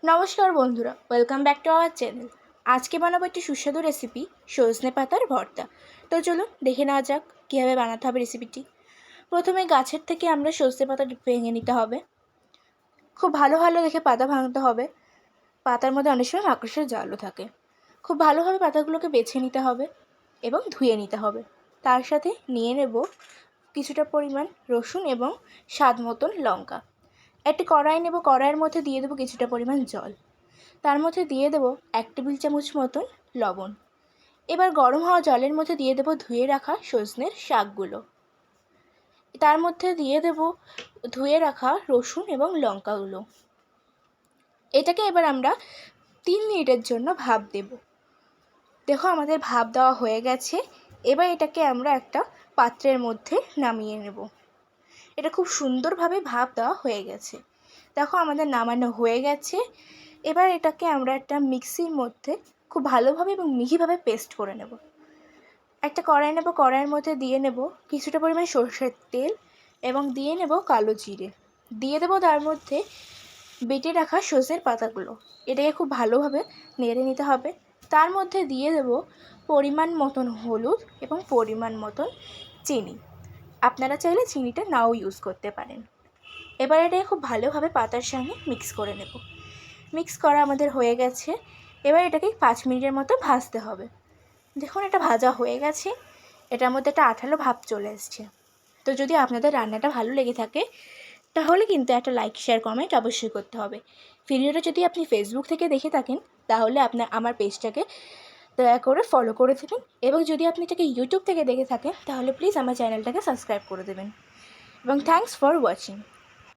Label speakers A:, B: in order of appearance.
A: নমস্কার বন্ধুরা, welcome back to our channel. আজকে বানাবো একটি সুস্বাদু রেসিপি, সজনে পাতার ভর্তা। তো চলুন দেখে নেওয়া যাক কীভাবে বানাতে হবে রেসিপিটি। প্রথমে গাছের থেকে আমরা সজনে পাতা ভেঙে নিতে হবে। খুব ভালো ভালো দেখে পাতা ভাঙতে হবে। পাতার মধ্যে অনেক সময় মাকড়সার জালও থাকে। খুব ভালোভাবে পাতাগুলোকে বেছে নিতে হবে এবং ধুয়ে নিতে হবে। তার সাথে নিয়ে নেব কিছুটা পরিমাণ রসুন এবং স্বাদ মতন লঙ্কা। একটি কড়াই নেব, কড়াইয়ের মধ্যে দিয়ে দেবো কিছুটা পরিমাণ জল। তার মধ্যে দিয়ে দেবো 1 টেবিল চামচ মতন লবণ। এবার গরম হওয়া জলের মধ্যে দিয়ে দেবো ধুয়ে রাখা সজনের শাকগুলো। তার মধ্যে দিয়ে দেবো ধুয়ে রাখা রসুন এবং লঙ্কাগুলো। এটাকে এবার আমরা 3 মিনিটের জন্য ভাপ দেব। দেখো আমাদের ভাপ দেওয়া হয়ে গেছে। এবার এটাকে আমরা একটা পাত্রের মধ্যে নামিয়ে নেব। এটা খুব সুন্দরভাবে ভাপ দেওয়া হয়ে গেছে। দেখো আমাদের নামানো হয়ে গেছে। এবার এটাকে আমরা একটা মিক্সির মধ্যে খুব ভালোভাবে এবং মিহিভাবে পেস্ট করে নেব। একটা কড়াই নেব, কড়াইয়ের মধ্যে দিয়ে নেব কিছুটা পরিমাণ সরষের তেল এবং দিয়ে নেব কালো জিরে। দিয়ে দেবো তার মধ্যে বেটে রাখা সজনের পাতাগুলো। এটাকে খুব ভালোভাবে নেড়ে নিতে হবে। তার মধ্যে দিয়ে দেব পরিমাণ মতন হলুদ এবং পরিমাণ মতন চিনি। আপনারা চাইলে চিনিটা নাও ইউজ করতে পারেন। এবার এটাকে খুব ভালোভাবে পাতার সঙ্গে মিক্স করে নেব। মিক্স করা আমাদের হয়ে গেছে। এবার এটাকে 5 মিনিটের মতো ভাজতে হবে। দেখুন এটা ভাজা হয়ে গেছে। এটার মধ্যে একটা আঠালো ভাব চলে এসছে। তো যদি আপনাদের রান্নাটা ভালো লেগে থাকে তাহলে কিন্তু একটা লাইক, শেয়ার, কমেন্ট অবশ্যই করতে হবে। ভিডিওটা যদি আপনি ফেসবুক থেকে দেখে থাকেন তাহলে আমার পেজটাকে দয়া করে ফলো করে দেবেন, এবং যদি আপনি এটাকে ইউটিউব থেকে দেখে থাকেন তাহলে প্লিজ আমার চ্যানেলটাকে সাবস্ক্রাইব করে দেবেন। এবং থ্যাঙ্কস ফর ওয়াচিং।